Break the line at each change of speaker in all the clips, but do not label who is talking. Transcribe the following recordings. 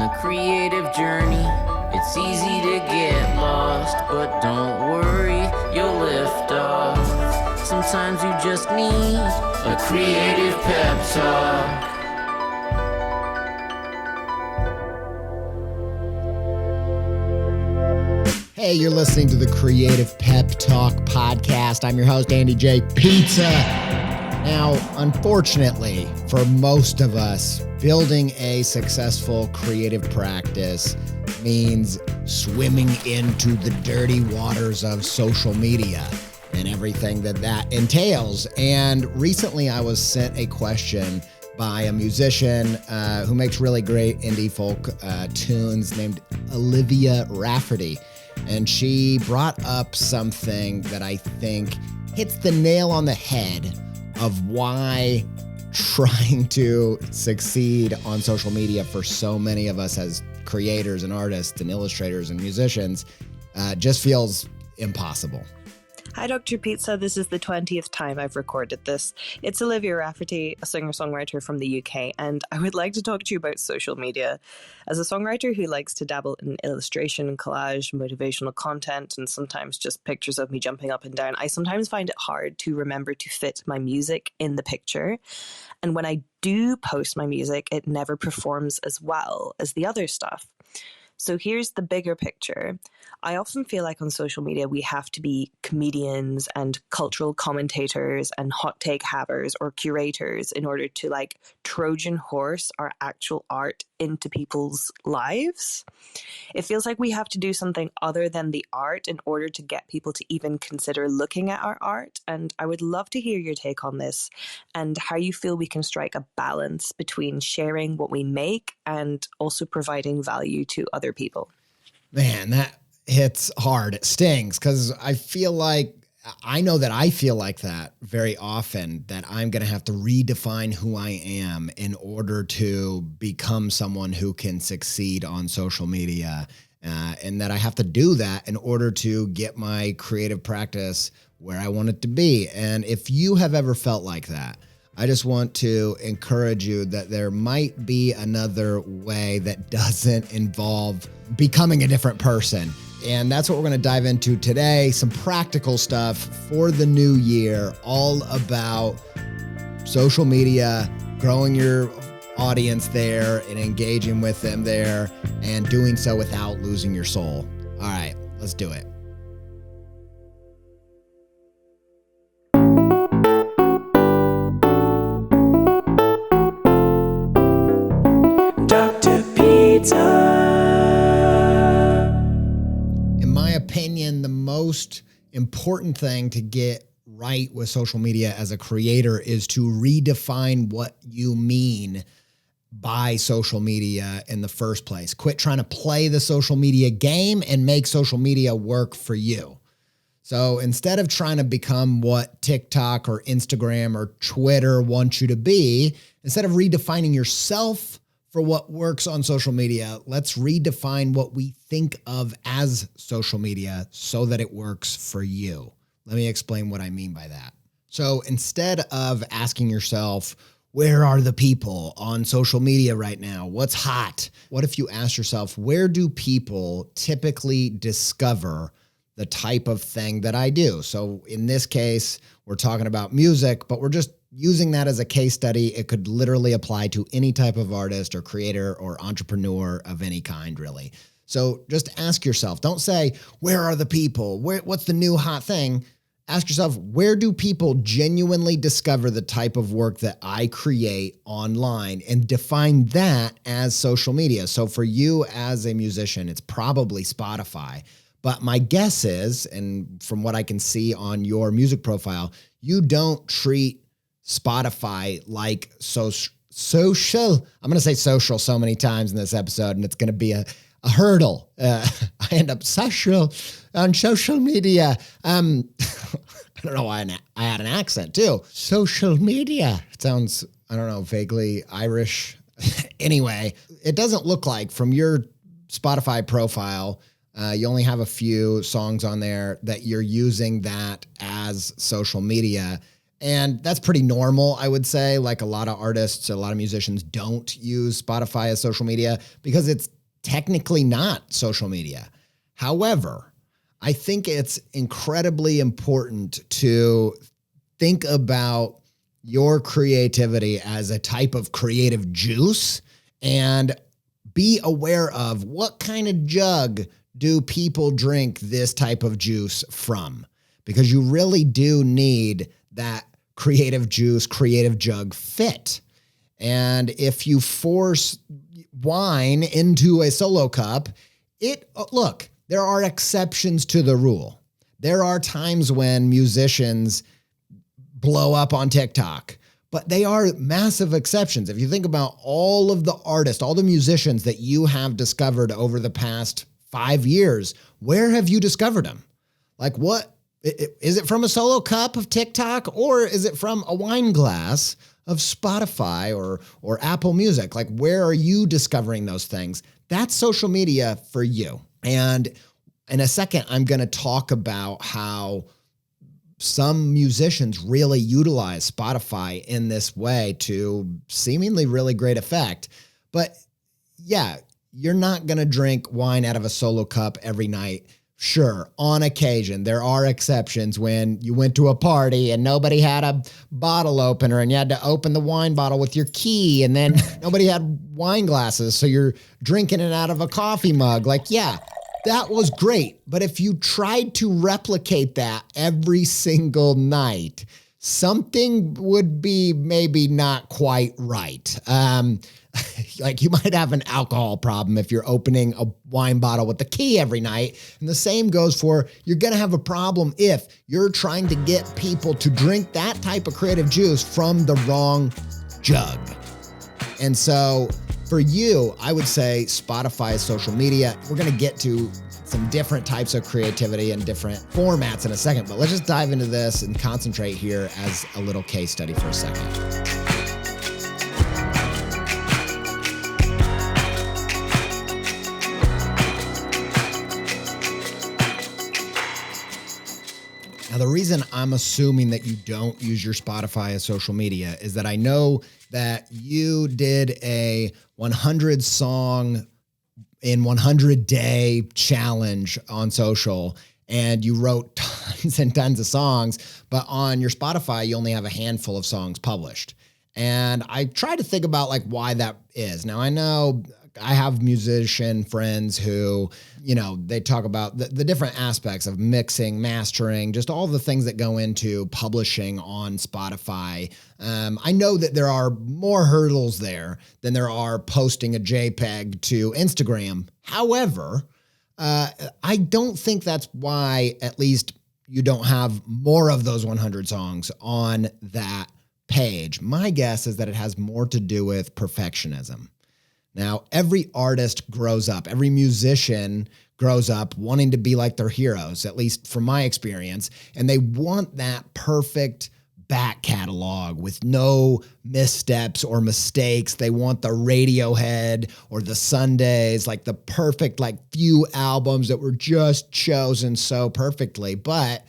the creative journey. It's easy to get lost, but don't worry, you'll lift off. Sometimes you just need a creative pep talk.
Hey, you're listening to the Creative Pep Talk podcast. I'm your host, Andy J. Pizza. Now, unfortunately, for most of us, building a successful creative practice means swimming into the dirty waters of social media and everything that entails. And recently, I was sent a question by a musician who makes really great indie folk tunes named Olivia Rafferty. And she brought up something that I think hits the nail on the head of why trying to succeed on social media for so many of us as creators and artists and illustrators and musicians just feels impossible.
Hi, Dr. Pizza. This is the 20th time I've recorded this. It's Olivia Rafferty, a singer-songwriter from the UK, and I would like to talk to you about social media. As a songwriter who likes to dabble in illustration, collage, motivational content, and sometimes just pictures of me jumping up and down, I sometimes find it hard to remember to fit my music in the picture. And when I do post my music, it never performs as well as the other stuff. So here's the bigger picture. I often feel like on social media, we have to be comedians and cultural commentators and hot take havers or curators in order to Trojan horse our actual art into people's lives. It feels like we have to do something other than the art in order to get people to even consider looking at our art. And I would love to hear your take on this and how you feel we can strike a balance between sharing what we make and also providing value to other people.
Man, that hits hard. It stings because I feel like that very often, that I'm going to have to redefine who I am in order to become someone who can succeed on social media. And that I have to do that in order to get my creative practice where I want it to be. And if you have ever felt like that, I just want to encourage you that there might be another way that doesn't involve becoming a different person. And that's what we're going to dive into today. Some practical stuff for the new year, all about social media, growing your audience there and engaging with them there, and doing so without losing your soul. All right, let's do it.
Dr. Pizza.
In my opinion, the most important thing to get right with social media as a creator is to redefine what you mean by social media in the first place. Quit trying to play the social media game and make social media work for you. So instead of trying to become what TikTok or Instagram or Twitter wants you to be, instead of redefining yourself for what works on social media, let's redefine what we think of as social media so that it works for you. Let me explain what I mean by that. So instead of asking yourself, where are the people on social media right now? What's hot? What if you ask yourself, where do people typically discover the type of thing that I do? So in this case, we're talking about music, but we're just using that as a case study. It could literally apply to any type of artist or creator or entrepreneur of any kind, really. So just ask yourself, don't say, where are the people? What's the new hot thing? Ask yourself, where do people genuinely discover the type of work that I create online, and define that as social media. So for you as a musician, it's probably Spotify. But my guess is, and from what I can see on your music profile, you don't treat Spotify like social. I'm going to say social so many times in this episode, and it's going to be a hurdle. I end up on social media. I don't know why I had an accent too. Social media. It sounds, I don't know, vaguely Irish. Anyway, it doesn't look like from your Spotify profile, you only have a few songs on there that you're using that as social media. And that's pretty normal, I would say. Like a lot of artists, a lot of musicians don't use Spotify as social media because it's technically not social media. However, I think it's incredibly important to think about your creativity as a type of creative juice and be aware of what kind of jug do people drink this type of juice from, because you really do need that creative juice, creative jug fit. And if you force wine into a solo cup, look, there are exceptions to the rule. There are times when musicians blow up on TikTok, but they are massive exceptions. If you think about all of the artists, all the musicians that you have discovered over the past 5 years, where have you discovered them? Like, what is it, from a solo cup of TikTok, or is it from a wine glass of Spotify or Apple Music? Like, where are you discovering those things? That's social media for you. And in a second, I'm going to talk about how some musicians really utilize Spotify in this way to seemingly really great effect. But yeah, you're not going to drink wine out of a solo cup every night. Sure, on occasion, there are exceptions when you went to a party and nobody had a bottle opener and you had to open the wine bottle with your key, and then nobody had wine glasses, so you're drinking it out of a coffee mug. Like, yeah, that was great. But if you tried to replicate that every single night, something would be maybe not quite right. Like, you might have an alcohol problem if you're opening a wine bottle with the key every night. And the same goes for, you're going to have a problem if you're trying to get people to drink that type of creative juice from the wrong jug. And so for you, I would say Spotify is social media. We're going to get to some different types of creativity and different formats in a second, but let's just dive into this and concentrate here as a little case study for a second. Now, the reason I'm assuming that you don't use your Spotify as social media is that I know that you did a 100 song in 100 day challenge on social, and you wrote tons and tons of songs, but on your Spotify, you only have a handful of songs published. And I try to think about like why that is. Now, I know I have musician friends who, they talk about the different aspects of mixing, mastering, just all the things that go into publishing on Spotify. I know that there are more hurdles there than there are posting a JPEG to Instagram. However, I don't think that's why, at least, you don't have more of those 100 songs on that page. My guess is that it has more to do with perfectionism. Now, every artist grows up, every musician grows up wanting to be like their heroes, at least from my experience, and they want that perfect back catalog with no missteps or mistakes. They want the Radiohead or the Sundays, like the perfect, like few albums that were just chosen so perfectly. But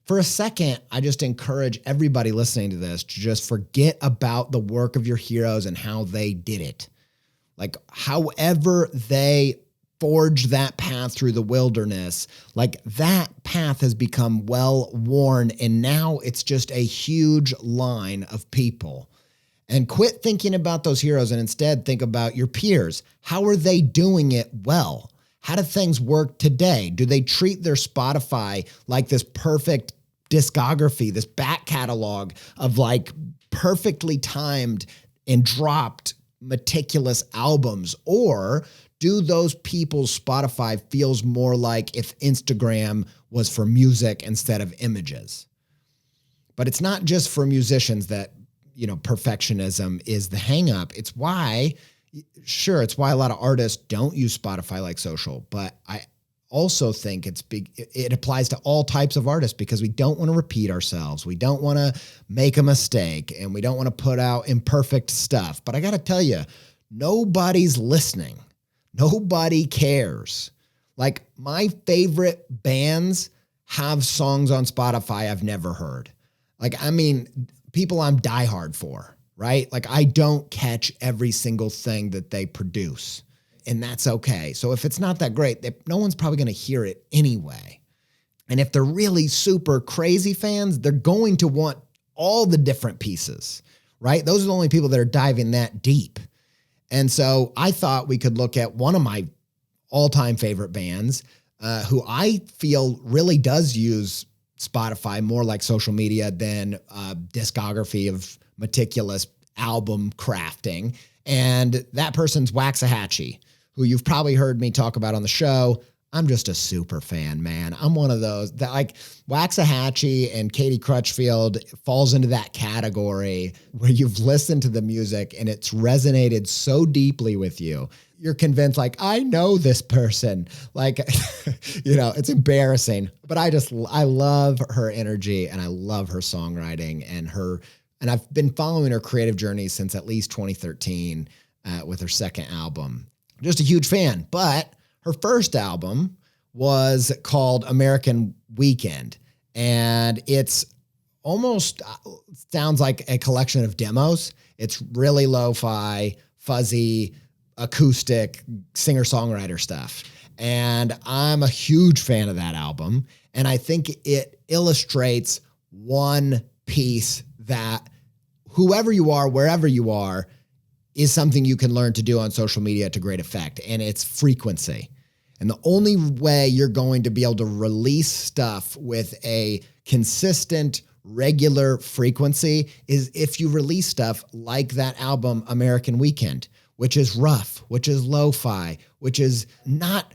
for a second, I just encourage everybody listening to this to just forget about the work of your heroes and how they did it. Like, however they forged that path through the wilderness, like that path has become well worn, and now it's just a huge line of people. And quit thinking about those heroes and instead think about your peers. How are they doing it well? How do things work today? Do they treat their Spotify like this perfect discography, this back catalog of like perfectly timed and dropped meticulous albums? Or do those people's Spotify feels more like if Instagram was for music instead of images? But it's not just for musicians that, perfectionism is the hang up. It's why a lot of artists don't use Spotify like social, but I also think it applies to all types of artists, because we don't want to repeat ourselves. We don't want to make a mistake, and we don't want to put out imperfect stuff. But I got to tell you, nobody's listening. Nobody cares. Like, my favorite bands have songs on Spotify I've never heard. Like, I mean, people I'm diehard for, right? Like, I don't catch every single thing that they produce. and that's okay. So if it's not that great, no one's probably going to hear it anyway. And if they're really super crazy fans, they're going to want all the different pieces, right? Those are the only people that are diving that deep. And so I thought we could look at one of my all-time favorite bands, who I feel really does use Spotify more like social media than a discography of meticulous album crafting. And that person's Waxahachie, who you've probably heard me talk about on the show. I'm just a super fan, man. I'm one of those that like Waxahachie and Katie Crutchfield falls into that category where you've listened to the music and it's resonated so deeply with you. You're convinced like, I know this person. Like, it's embarrassing, but I love her energy and I love her songwriting and I've been following her creative journey since at least 2013 with her second album. Just a huge fan, but her first album was called American Weekend, and it's almost sounds like a collection of demos. It's really lo-fi, fuzzy, acoustic, singer-songwriter stuff. And I'm a huge fan of that album, and I think it illustrates one piece that whoever you are, wherever you are, is something you can learn to do on social media to great effect, and it's frequency. And the only way you're going to be able to release stuff with a consistent, regular frequency is if you release stuff like that album, American Weekend, which is rough, which is lo-fi, which is not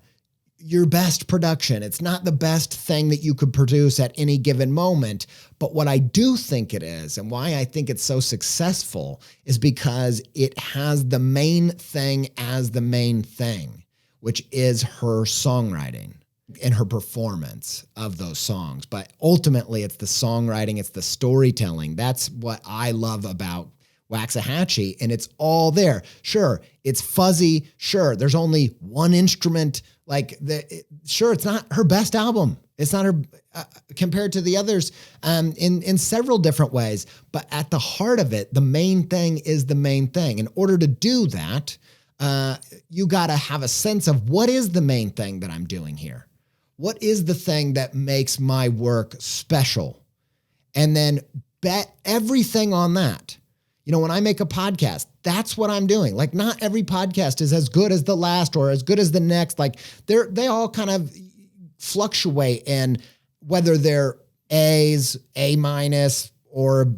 your best production. It's not the best thing that you could produce at any given moment. But what I do think it is, and why I think it's so successful, is because it has the main thing as the main thing, which is her songwriting and her performance of those songs. But ultimately, it's the songwriting, it's the storytelling. That's what I love about Waxahachie, and it's all there. Sure, it's fuzzy. Sure, there's only one instrument. Sure, it's not her best album. It's not her compared to the others in several different ways. But at the heart of it, the main thing is the main thing. In order to do that, you got to have a sense of what is the main thing that I'm doing here? What is the thing that makes my work special? And then bet everything on that. When I make a podcast, that's what I'm doing. Like, not every podcast is as good as the last or as good as the next. Like, they all kind of fluctuate, and whether they're A's, A minus, or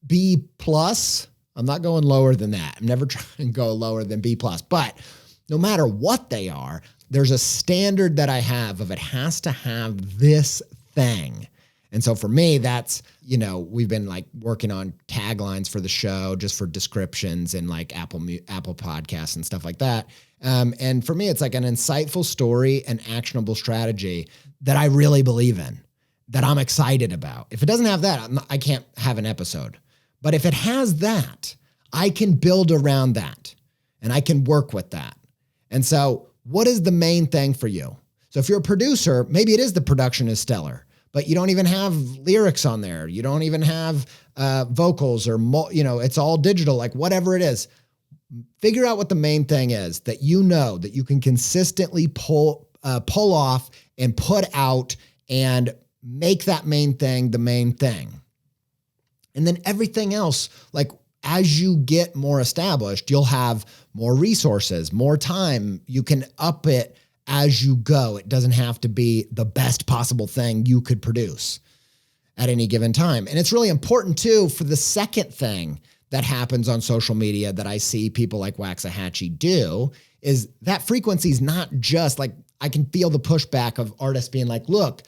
B plus, I'm not going lower than that. I'm never trying to go lower than B plus. But no matter what they are, there's a standard that I have of it has to have this thing. And so for me, that's, we've been like working on taglines for the show, just for descriptions and like Apple Podcasts and stuff like that. And for me, it's like an insightful story and actionable strategy that I really believe in, that I'm excited about. If it doesn't have that, I can't have an episode. But if it has that, I can build around that and I can work with that. And so what is the main thing for you? So if you're a producer, maybe it is the production is stellar, but you don't even have lyrics on there. You don't even have vocals or, it's all digital, like whatever it is. Figure out what the main thing is that that you can consistently pull off and put out and make that main thing the main thing. And then everything else, like as you get more established, you'll have more resources, more time. You can up it as you go. It doesn't have to be the best possible thing you could produce at any given time. And it's really important too for the second thing that happens on social media that I see people like Waxahachie do is that frequency is not just like, I can feel the pushback of artists being like, look,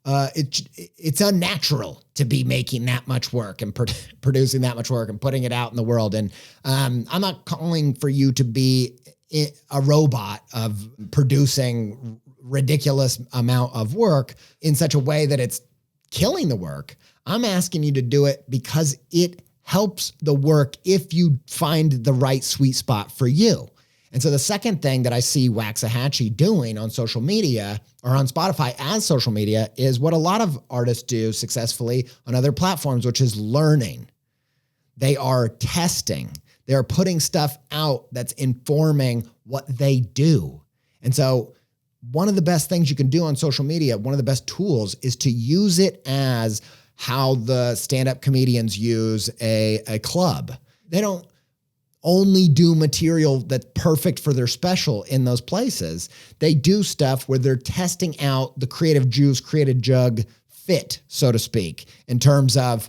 it's unnatural to be making that much work and producing that much work and putting it out in the world. And I'm not calling for you to be a robot of producing ridiculous amount of work in such a way that it's killing the work. I'm asking you to do it because it helps the work if you find the right sweet spot for you. And so the second thing that I see Waxahachie doing on social media or on Spotify as social media is what a lot of artists do successfully on other platforms, which is learning. They are testing. They're putting stuff out that's informing what they do. And so one of the best things you can do on social media, one of the best tools, is to use it as how the stand-up comedians use a club. They don't only do material that's perfect for their special in those places. They do stuff where they're testing out the creative juice, creative jug fit, so to speak, in terms of,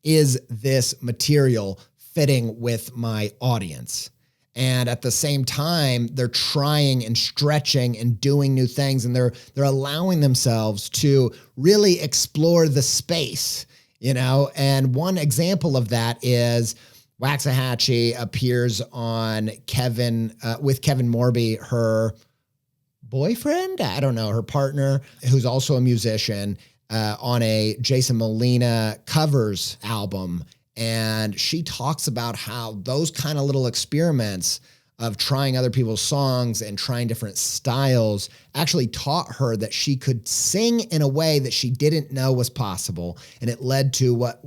is this material fitting with my audience? And at the same time, they're trying and stretching and doing new things, and they're allowing themselves to really explore the space, you know? And one example of that is Waxahachie appears on with Kevin Morby, her boyfriend, I don't know, her partner, who's also a musician, on a Jason Molina covers album. And she talks about how those kind of little experiments of trying other people's songs and trying different styles actually taught her that she could sing in a way that she didn't know was possible. And it led to what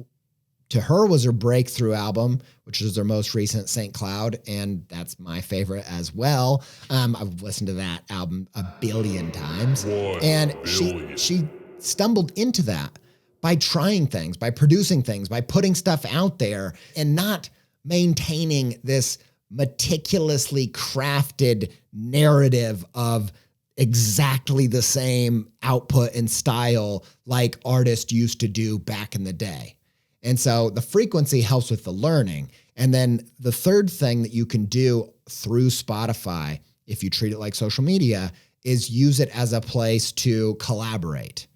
to her was her breakthrough album, which is their most recent, St. Cloud. And that's my favorite as well. I've listened to that album a billion times. And she stumbled into that by trying things, by producing things, by putting stuff out there and not maintaining this meticulously crafted narrative of exactly the same output and style like artists used to do back in the day. And so the frequency helps with the learning. And then the third thing that you can do through Spotify, if you treat it like social media, is use it as a place to collaborate.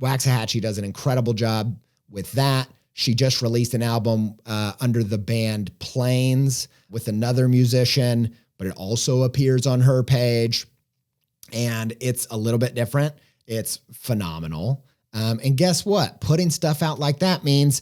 Waxahachie does an incredible job with that. She just released an album under the band Planes with another musician, but it also appears on her page. And it's a little bit different. It's phenomenal. And guess what? Putting stuff out like that means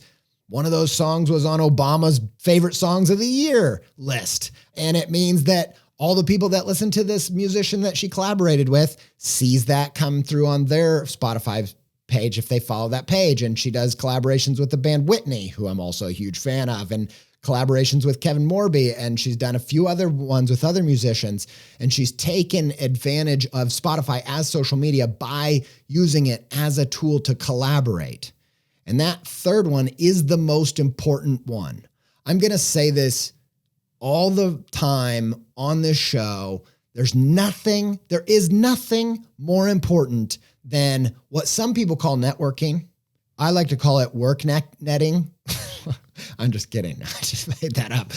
one of those songs was on Obama's favorite songs of the year list. And it means that all the people that listen to this musician that she collaborated with sees that come through on their Spotify page if they follow that page. And she does collaborations with the band Whitney, who I'm also a huge fan of, and collaborations with Kevin Morby. And she's done a few other ones with other musicians. And she's taken advantage of Spotify as social media by using it as a tool to collaborate. And that third one is the most important one. I'm going to say this all the time on this show. There is nothing more important than what some people call networking. I like to call it work netting. I'm just kidding. I just made that up.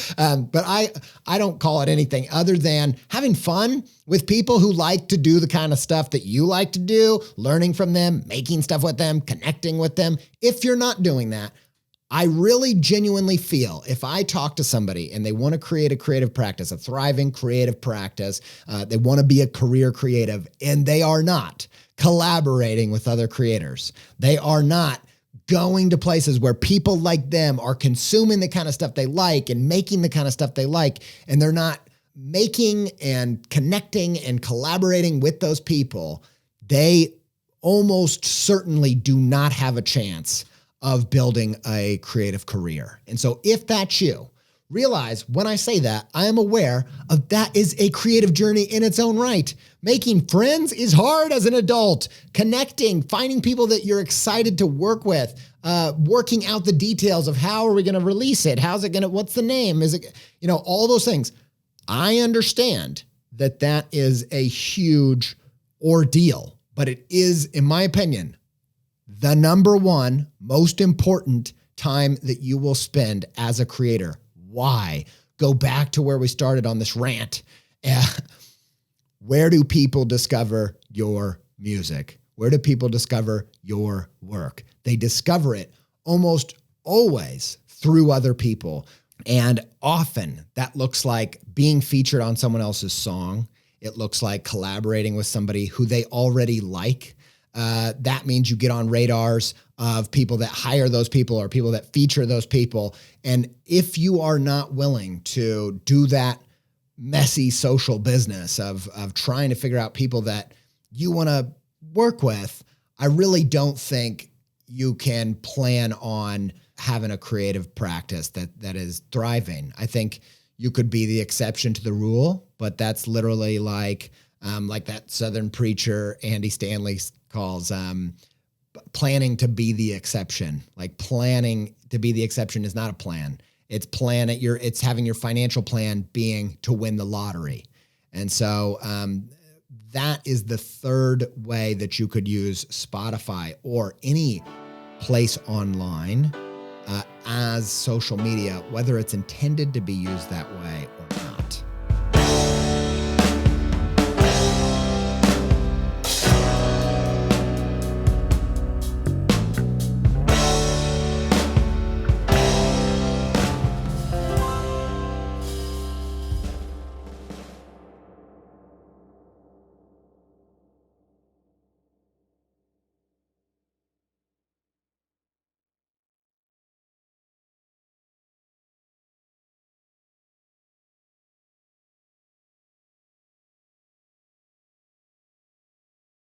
But I don't call it anything other than having fun with people who like to do the kind of stuff that you like to do, learning from them, making stuff with them, connecting with them. If you're not doing that, I really genuinely feel if I talk to somebody and they want to create a creative practice, a thriving creative practice, they want to be a career creative, and they are not collaborating with other creators. They are not going to places where people like them are consuming the kind of stuff they like and making the kind of stuff they like, and they're not making and connecting and collaborating with those people, they almost certainly do not have a chance of building a creative career. And so if that's you, realize when I say that, I am aware of that is a creative journey in its own right. Making friends is hard as an adult. Connecting, finding people that you're excited to work with, working out the details of how are we going to release it? What's the name? Is it, all those things. I understand that is a huge ordeal, but it is, in my opinion, the number one most important time that you will spend as a creator. Why? Go back to where we started on this rant. Where do people discover your music? Where do people discover your work? They discover it almost always through other people. And often that looks like being featured on someone else's song. It looks like collaborating with somebody who they already like. That means you get on radars of people that hire those people or people that feature those people. And if you are not willing to do that messy social business of trying to figure out people that you want to work with, I really don't think you can plan on having a creative practice that is thriving. I think you could be the exception to the rule, but that's literally like that Southern preacher Andy Stanley calls planning to be the exception. Like planning to be the exception is not a plan. It's it's having your financial plan being to win the lottery. And so that is the third way that you could use Spotify or any place online as social media, whether it's intended to be used that way